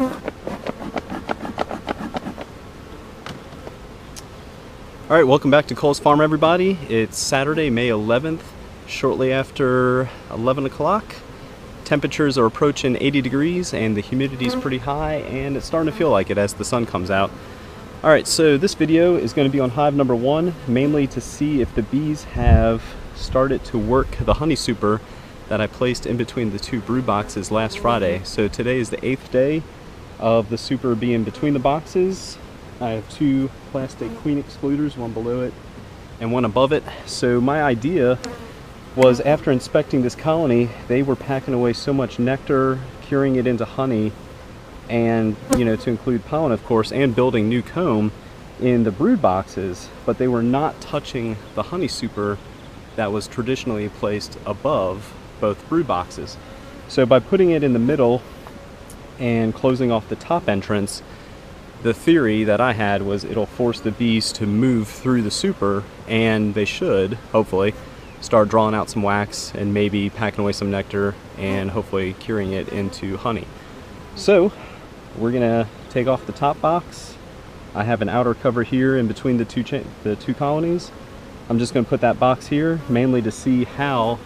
All right, welcome back to Cole's Farm, everybody. It's Saturday, May 11th, shortly after 11 o'clock. Temperatures are approaching 80 degrees and the humidity is pretty high, and it's starting to feel like it as the sun comes out. All right, so this video is going to be on hive number 1, mainly to see if the bees have started to work the honey super that I placed in between the 2 brood boxes last Friday. So today is the 8th day of the super being between the boxes. I have 2 plastic queen excluders, one below it and one above it. So my idea was, after inspecting this colony, they were packing away so much nectar, curing it into honey, and to include pollen, of course, and building new comb in the brood boxes, but they were not touching the honey super that was traditionally placed above both brood boxes. So by putting it in the middle and closing off the top entrance, the theory that I had was it'll force the bees to move through the super, and they should, hopefully, start drawing out some wax and maybe packing away some nectar and hopefully curing it into honey. So we're gonna take off the top box. I have an outer cover here in between the two colonies. I'm just gonna put that box here mainly to see how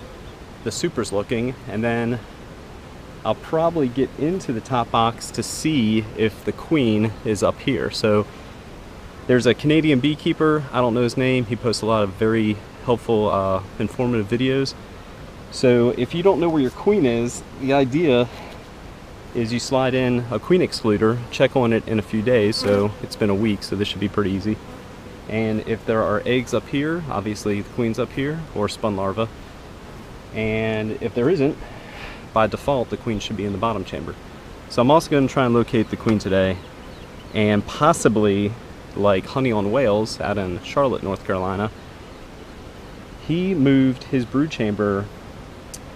the super's looking, and then I'll probably get into the top box to see if the queen is up here. So there's a Canadian beekeeper, I don't know his name, he posts a lot of very helpful, informative videos. So if you don't know where your queen is, the idea is you slide in a queen excluder, check on it in a few days, so it's been a week, so this should be pretty easy. And if there are eggs up here, obviously the queen's up here, or spun larvae. And if there isn't, by default the queen should be in the bottom chamber. So I'm also going to try and locate the queen today, and possibly, like Honey on Wales out in Charlotte, North Carolina, he moved his brood chamber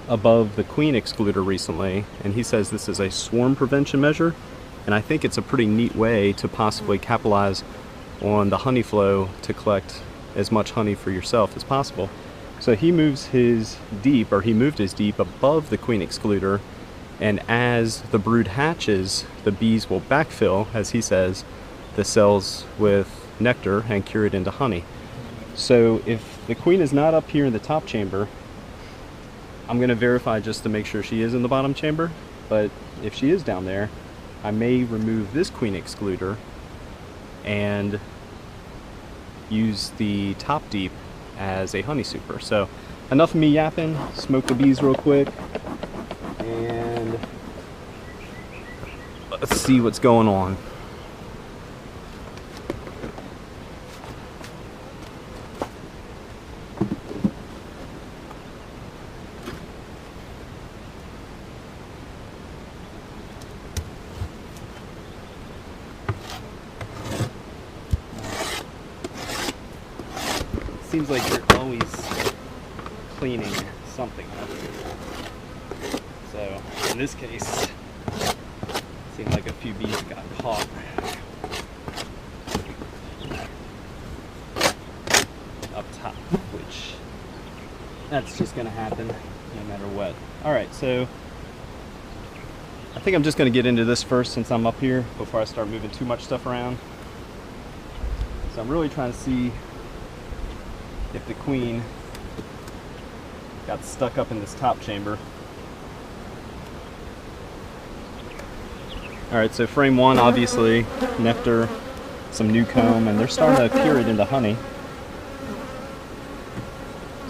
above the queen excluder recently, and he says this is a swarm prevention measure, and I think it's a pretty neat way to possibly capitalize on the honey flow to collect as much honey for yourself as possible. So he moved his deep above the queen excluder, and as the brood hatches, the bees will backfill, as he says, the cells with nectar and cure it into honey. So if the queen is not up here in the top chamber, I'm going to verify just to make sure she is in the bottom chamber, but if she is down there, I may remove this queen excluder and use the top deep as a honey super. So enough of me yapping, smoke the bees real quick, and let's see what's going on. Seems like you're always cleaning something up. So in this case, it seemed like a few bees got caught up top, which that's just going to happen no matter what. All right, so I think I'm just going to get into this first since I'm up here before I start moving too much stuff around. So I'm really trying to see if the queen got stuck up in this top chamber. Alright, so frame 1, obviously, nectar, some new comb, and they're starting to cure it into honey.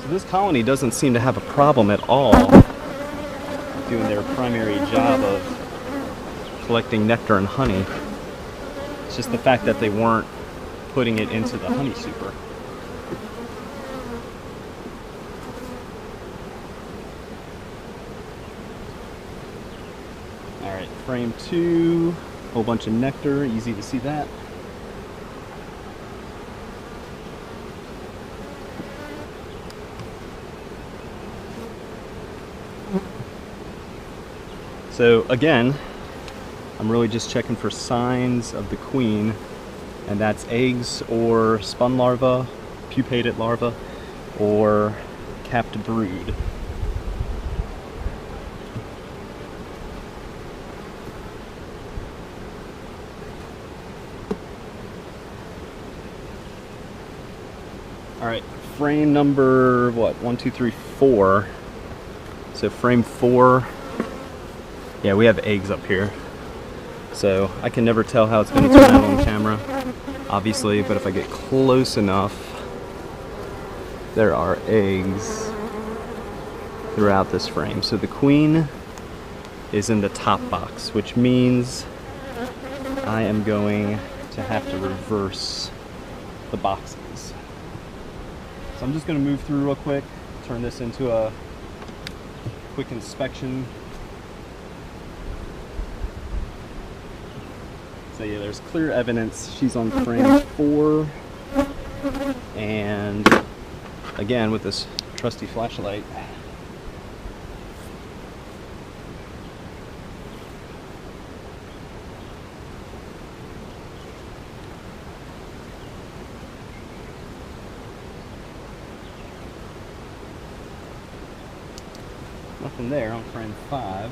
So this colony doesn't seem to have a problem at all doing their primary job of collecting nectar and honey. It's just the fact that they weren't putting it into the honey super. Alright, frame 2, whole bunch of nectar, easy to see that. So again, I'm really just checking for signs of the queen, and that's eggs or spun larvae, pupated larvae, or capped brood. All right, frame number, what, 1, 2, 3, 4. So frame 4, yeah, we have eggs up here. So I can never tell how it's going to turn out on camera, obviously, but if I get close enough, there are eggs throughout this frame. So the queen is in the top box, which means I am going to have to reverse the boxes. So I'm just going to move through real quick, turn this into a quick inspection. So yeah, there's clear evidence she's on frame 4, and again with this trusty flashlight, nothing there on frame 5.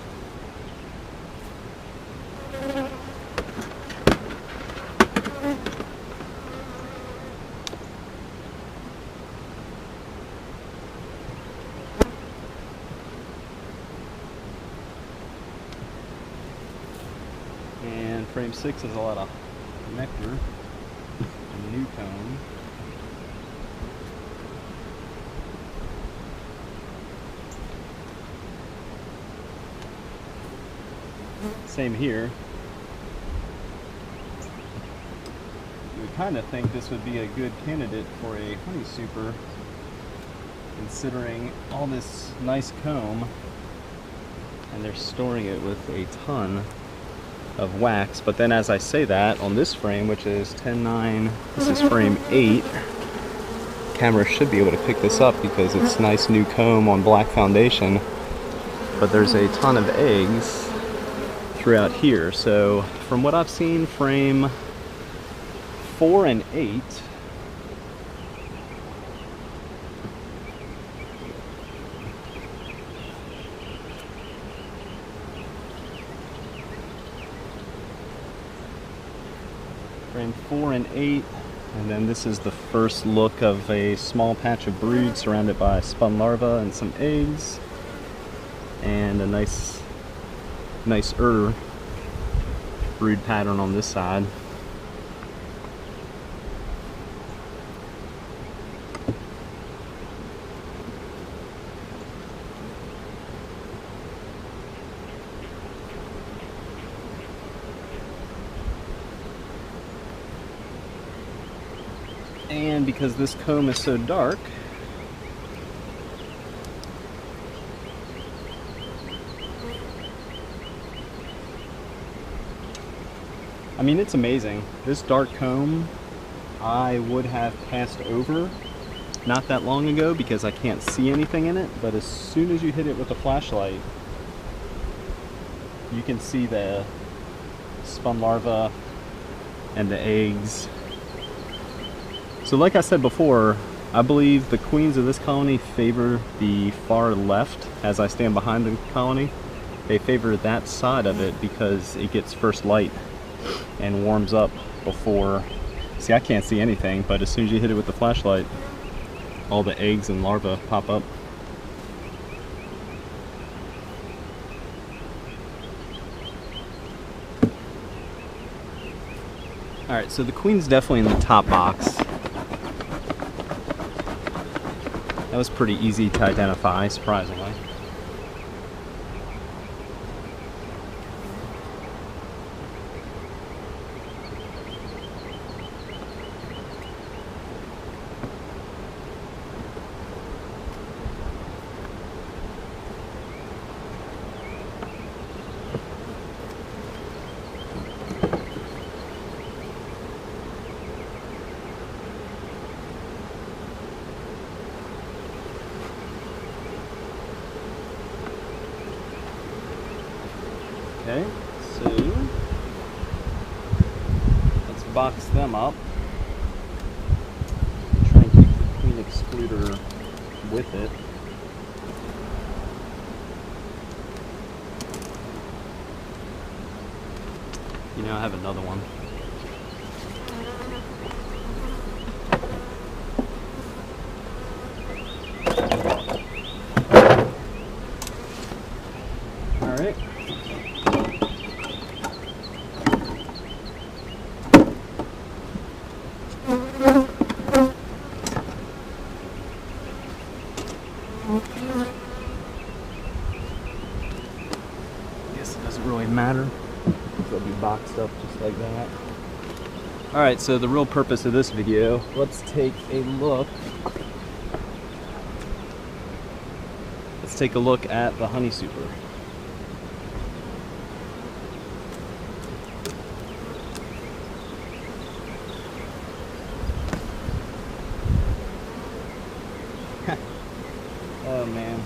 And frame 6 has a lot of nectar and new comb. Same here. You would kind of think this would be a good candidate for a honey super, considering all this nice comb, and they're storing it with a ton of wax. But then as I say that, on this frame, which is 10/9, this is frame 8, camera should be able to pick this up because it's nice new comb on black foundation, but there's a ton of eggs throughout here. So from what I've seen, frame 4 and 8 frame 4 and 8, and then this is the first look of a small patch of brood surrounded by spun larvae and some eggs, and a nicer brood pattern on this side. And because this comb is so dark, I mean, it's amazing. This dark comb I would have passed over not that long ago because I can't see anything in it, but as soon as you hit it with a flashlight, you can see the spun larvae and the eggs. So like I said before, I believe the queens of this colony favor the far left. As I stand behind the colony, they favor that side of it because it gets first light and warms up before. See, I can't see anything, but as soon as you hit it with the flashlight, all the eggs and larvae pop up. Alright, so the queen's definitely in the top box. That was pretty easy to identify, surprisingly. Okay, so let's box them up. Try and keep the queen excluder with it. You know, I have another one. matter. They'll be boxed up just like that. Alright, so the real purpose of this video, let's take a look. Let's take a look at the honey super. Oh man.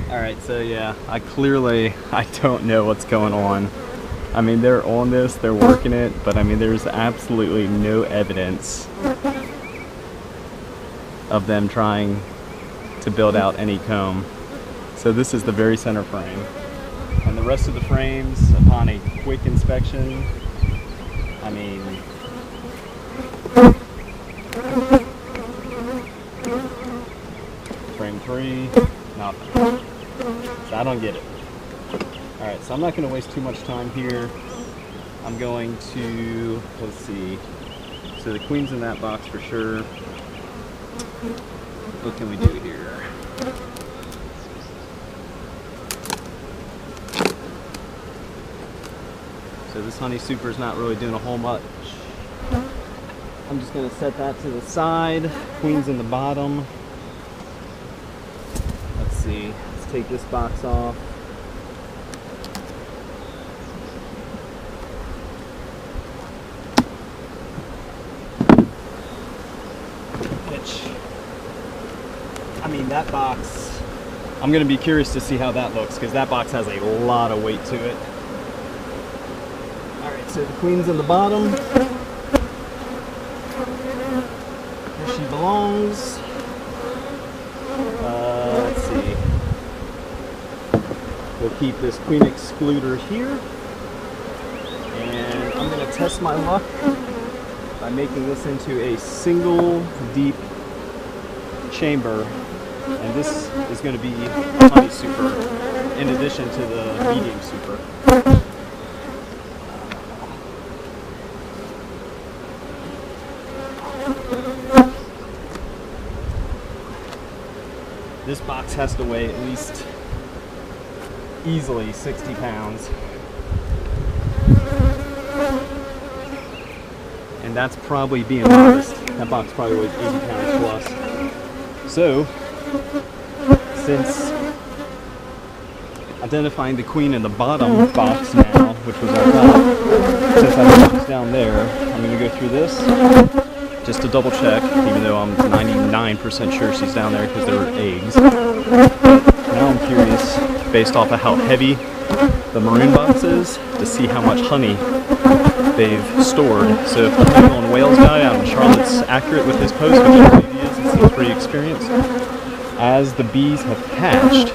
Alright, so yeah, I don't know what's going on. I mean, they're on this, they're working it, but I mean, there's absolutely no evidence of them trying to build out any comb. So this is the very center frame. And the rest of the frames, upon a quick inspection, I mean, frame 3, nothing. So I don't get it. Alright, so I'm not going to waste too much time here. I'm going to, let's see. So the queen's in that box for sure. What can we do here? So this honey super is not really doing a whole much. I'm just going to set that to the side. Queen's in the bottom. Let's see. Let's take this box off. I mean, that box, I'm going to be curious to see how that looks, because that box has a lot of weight to it. Alright, so the queen's in the bottom. Here she belongs. Let's see. We'll keep this queen excluder here. And I'm going to test my luck by making this into a single deep chamber. And this is going to be honey super in addition to the medium super. This box has to weigh at least easily 60 pounds. And that's probably being modest. That box probably weighs 80 pounds plus. So, since identifying the queen in the bottom box now, which was on top, since I know she's down there, I'm going to go through this just to double check, even though I'm 99% sure she's down there because there were eggs. Now I'm curious, based off of how heavy the maroon box is, to see how much honey they've stored. So if the honey on Wales guy out in Charlotte's accurate with his post, which I believe he is, he seems pretty experienced, as the bees have hatched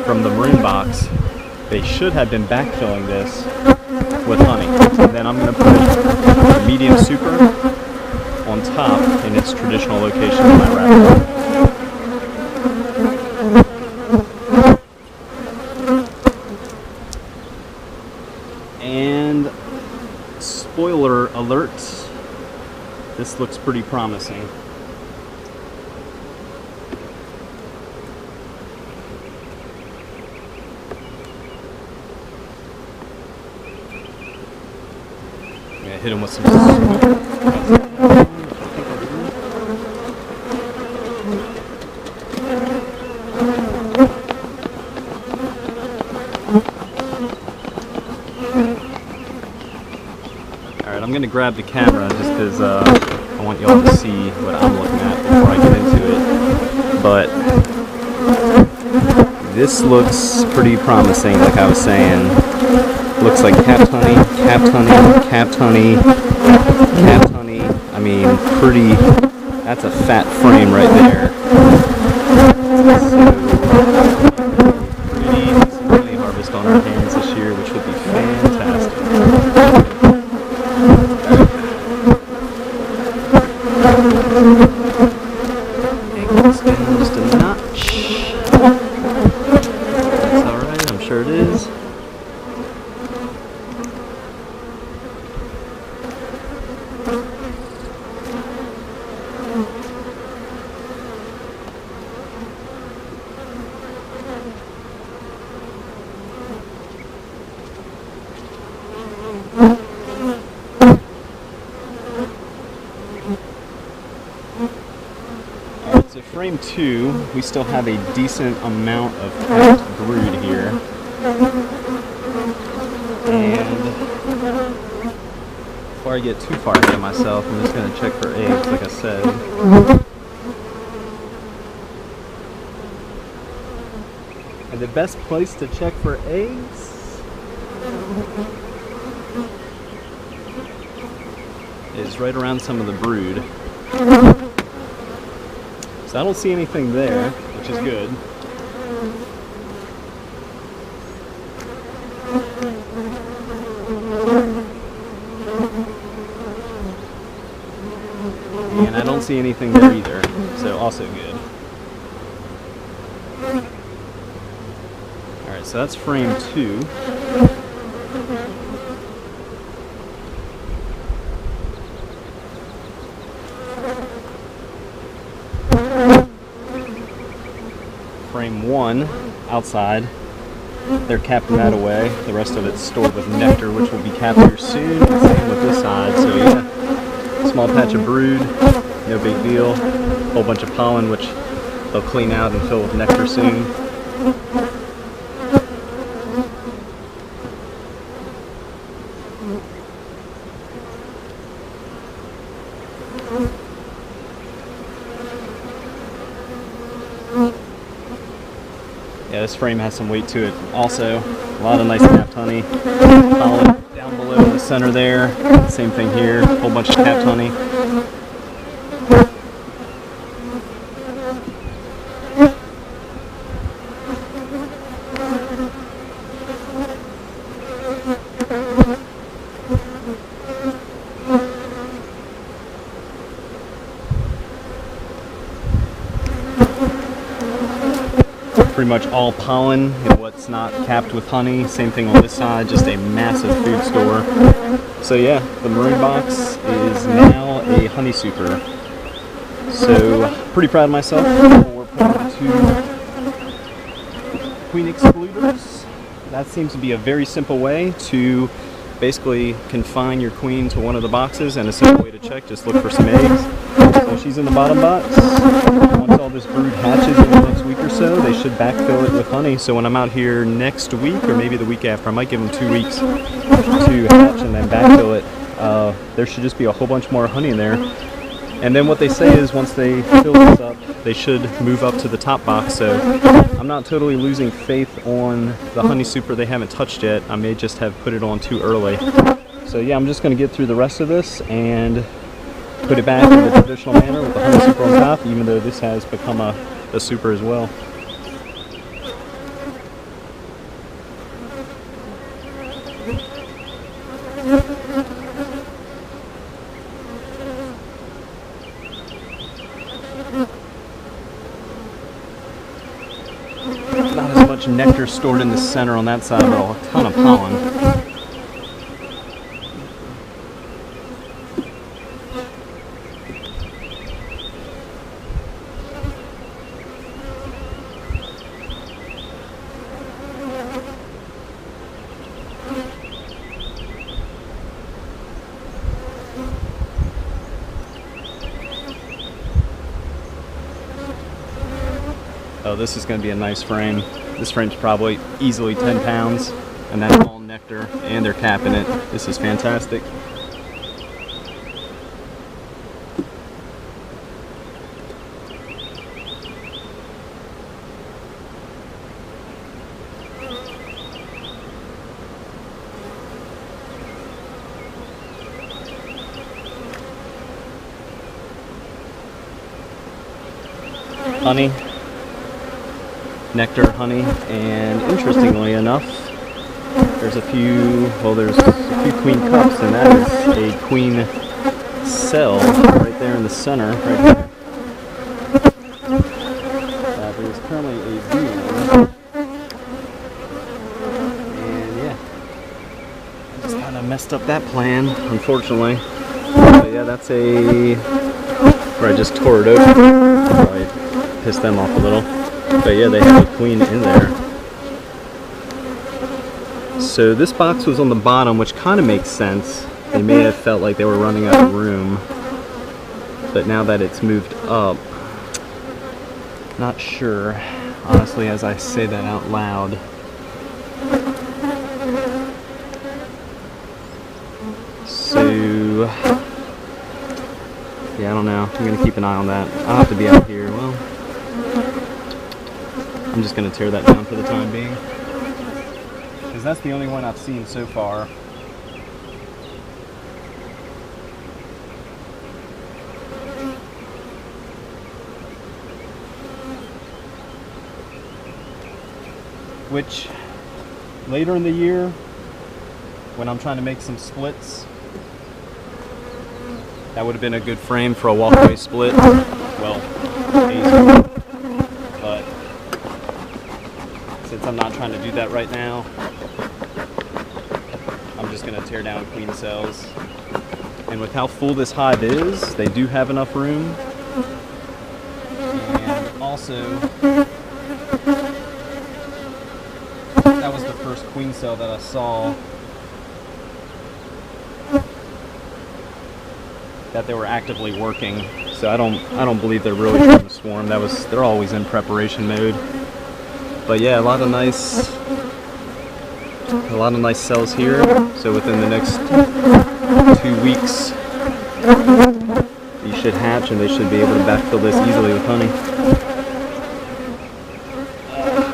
from the maroon box, they should have been backfilling this with honey. And then I'm going to put the medium super on top in its traditional location in my wrapper. And spoiler alert, this looks pretty promising. Hit him with some Alright, I'm going to grab the camera just because I want y'all to see what I'm looking at before I get into it. But this looks pretty promising, like I was saying. Looks like capped honey, capped honey, capped honey, capped honey. I mean, pretty, that's a fat frame right there. So, pretty some honey harvest on our hands this year, which would be fantastic. Angle this down just a notch. That's alright, I'm sure it is. frame 2, we still have a decent amount of capped brood here. And before I get too far ahead of myself, I'm just going to check for eggs, like I said. And the best place to check for eggs is right around some of the brood. So I don't see anything there, which is good. And I don't see anything there either, so also good. Alright, so that's frame 2. Frame 1, outside, they're capping that away. The rest of it's stored with nectar, which will be capped here soon. Same with this side, so yeah, small patch of brood, no big deal. Whole bunch of pollen, which they'll clean out and fill with nectar soon. Yeah, this frame has some weight to it. Also, a lot of nice capped honey. Pollen down below in the center there. Same thing here. A whole bunch of capped honey. Pretty much all pollen, what's not capped with honey. Same thing on this side, just a massive food store. So yeah, the maroon box is now a honey super. So pretty proud of myself for putting 2 queen excluders. That seems to be a very simple way to basically confine your queen to one of the boxes, and a simple way to check, just look for some eggs. So she's in the bottom box. Once all this brood hatches in the next week or so, they should backfill it with honey. So when I'm out here next week, or maybe the week after, I might give them 2 weeks to hatch and then backfill it. There should just be a whole bunch more honey in there. And then what they say is once they fill this up, they should move up to the top box. So I'm not totally losing faith on the honey super they haven't touched yet. I may just have put it on too early. So yeah, I'm just going to get through the rest of this and put it back in the traditional manner with the honey super on top, even though this has become a super as well. Not as much nectar stored in the center on that side, but a ton of pollen. Oh, this is going to be a nice frame. This frame's probably easily 10 pounds, and that's all nectar, and they're capping it. This is fantastic. Honey. Nectar, honey, and interestingly enough, there's a few queen cups, and that is a queen cell right there in the center, right there. There's currently a bee one, and yeah, I just kind of messed up that plan, unfortunately. But yeah, that's where I just tore it open. Probably pissed them off a little. But yeah, they have a queen in there. So this box was on the bottom, which kind of makes sense. They may have felt like they were running out of room. But now that it's moved up, Not sure, honestly, as I say that out loud. So, yeah, I don't know. I'm gonna keep an eye on that. I'll have to be out here. Well, I'm just gonna tear that down for the time being, because that's the only one I've seen so far. Which, later in the year, when I'm trying to make some splits, that would have been a good frame for a walkway split. Well, but since I'm not trying to do that right now, I'm just going to tear down queen cells. And with how full this hive is, they do have enough room. And also, that was the first queen cell that I saw that they were actively working. So I don't believe they're really trying to swarm. They're always in preparation mode. But yeah, a lot of nice cells here. So within the next 2 weeks, these should hatch and they should be able to backfill this easily with honey.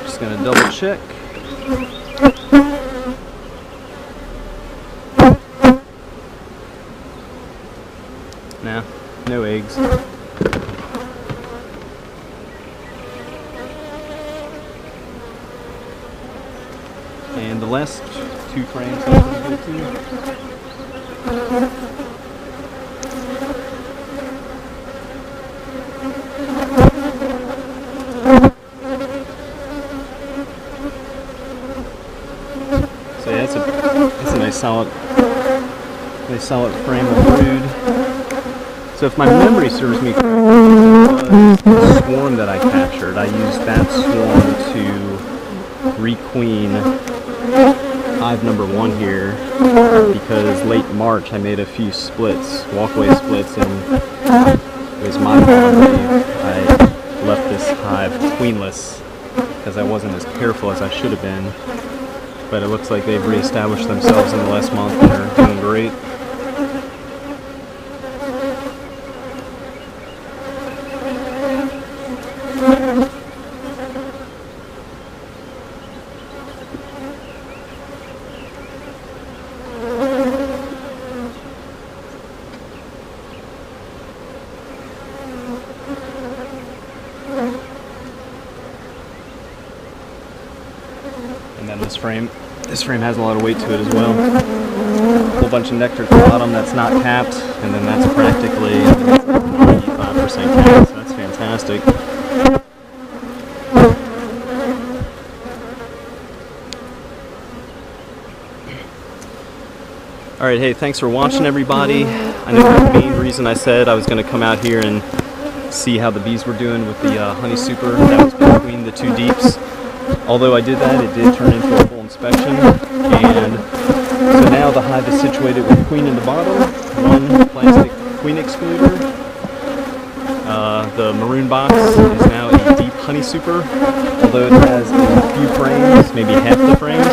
Just gonna double check. Nah, no eggs. And the last 2 frames look pretty good too. So yeah, it's a nice solid frame of brood. So if my memory serves me correctly, it was the swarm that I captured. I used that swarm to requeen hive number 1 here, because late March I made a few splits, walkway splits, and it was my fault. I left this hive queenless because I wasn't as careful as I should have been. But it looks like they've reestablished themselves in the last month and they're doing great. And then this frame has a lot of weight to it as well. A whole bunch of nectar at the bottom that's not capped, and then that's practically 95% capped, so that's fantastic. Alright, hey, thanks for watching, everybody. I know the main reason I said I was going to come out here and see how the bees were doing with the honey super that was between the 2 deeps. Although I did that, it did turn into a full inspection, and so now the hive is situated with queen in the bottom, 1 plastic queen excluder. The maroon box is now a deep honey super, although it has a few frames, maybe half the frames,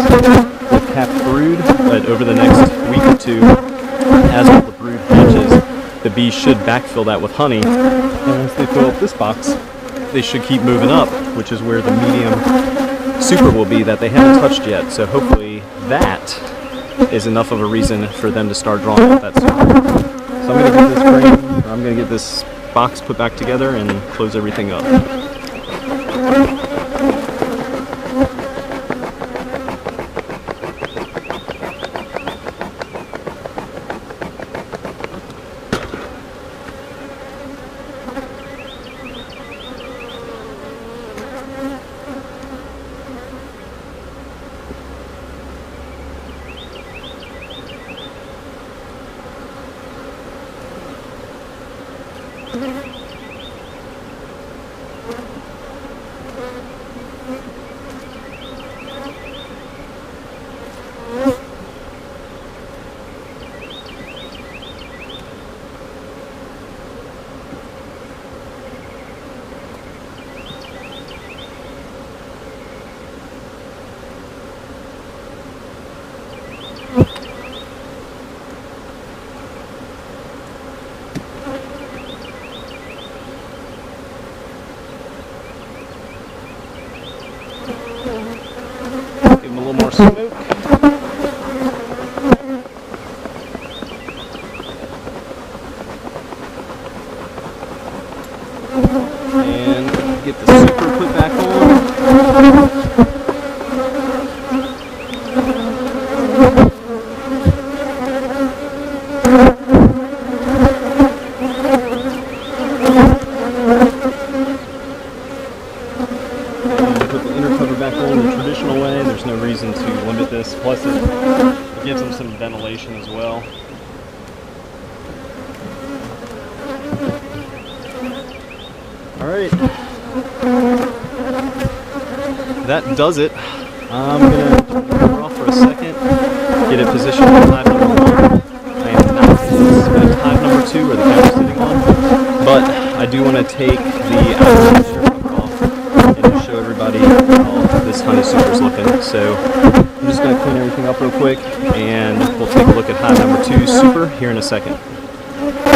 with capped brood, but over the next week or 2, as all the brood hatches, the bees should backfill that with honey, and once they fill up this box, they should keep moving up, which is where the medium super will be that they haven't touched yet. So hopefully that is enough of a reason for them to start drawing out that super. So I'm going to get this box put back together and close everything up. little more smoke. And get the super put back on. Put the inner cover back on the traditional way. There's no reason to limit this. Plus it gives them some ventilation as well. Alright. That does it. I'm going to turn the camera off for a second. Get it positioned on hive number 1. I am not at hive number 2 where the camera's sitting on. But I do want to take the outer cover off and just show everybody how this honey super is looking. So I'm just going to clean everything up real quick and we'll take a look at hive number 2 super here in a second.